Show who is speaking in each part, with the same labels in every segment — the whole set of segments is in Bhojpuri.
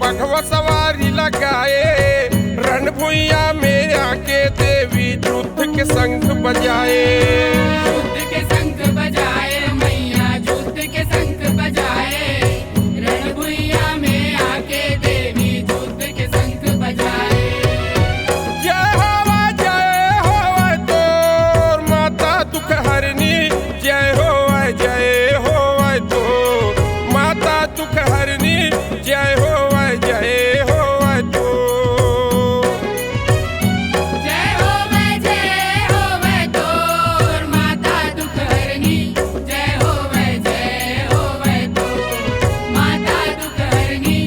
Speaker 1: बघवा सवारी लगाए, रणभुइया में आके देवी युद्ध के शंख बजाए।
Speaker 2: युद्ध के शंख बजाए मैया, युद्ध के शंख बजाए, रणभुइया में आके देवी युद्ध के शंख बजाए।
Speaker 1: जय होवे तोर माता दुख हरनी, जय होवे तोर माता दुख हरनी, जय होवे तो।
Speaker 2: जय होवे तोर माता दुख हरनी, जय होवे तो माता दुख हरनी,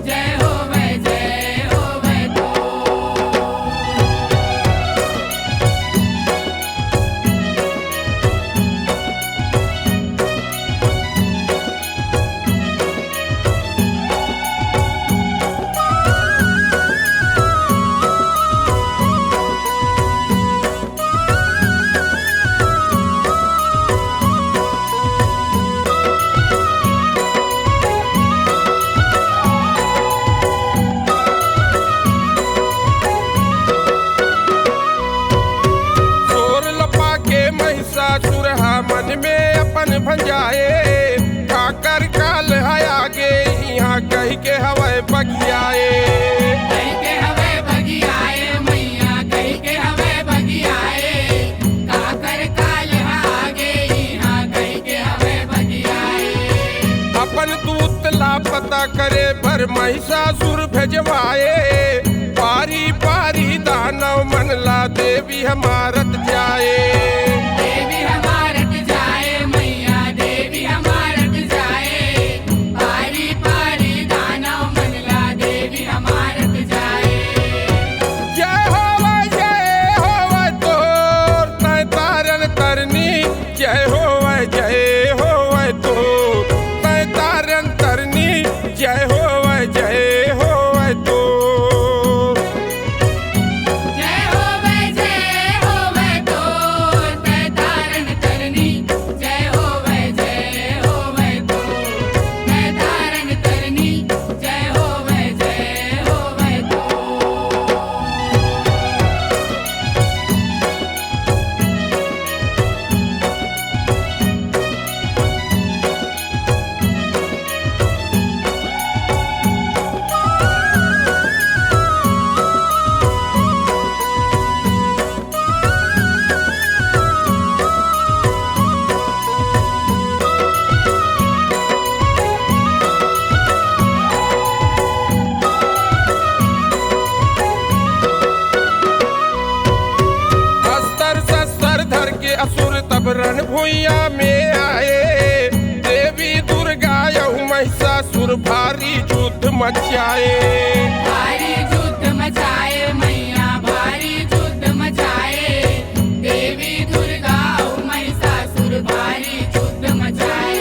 Speaker 2: जय होवे तो।
Speaker 1: चोर लपा के महिषासुर मन में अपन भंजाए, ठाकर काल है आगे यहाँ कह के हवाए बगियाए।
Speaker 2: कहीं के हवे बगियाए मैया, कहीं के हवे बगियाए, काकर काल आगे यहाँ कहीं के हवे बगियाए।
Speaker 1: अपन दूत लापता करे पर महिषासुर भेजवाए, पारी पारी दानव मनला देवी हमारत जाए।
Speaker 2: देवी हमारत जाए मैया, देवी हमारत जाए, पारी पारी दानव मनला देवी हमारत जाए।
Speaker 1: जय होवे तोर तै तारन तरनी, जय होवे तोर तै तारन तरनी, जय होवे तो।
Speaker 2: जय होवे तो तै तारन तरनी, जय होवे तो तै तारन तरनी, जय होवे तो।
Speaker 1: अस्त्र शस्त्र धर के असुर तब रणभुइया में आए, देवी दुर्गा यहु महिषासुर भारी युद्ध मचाए।
Speaker 2: भारी युद्ध मचाए मैया, भारी युद्ध मचाए, देवी दुर्गा और महिषासुर भारी युद्ध मचाए।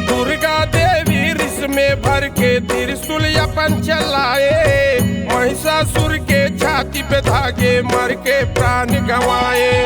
Speaker 1: दुर्गा देवी रिस में भर के त्रिशूल अपन चलाए, महिषासुर के छाती पे धागे मर के प्राण गंवाए।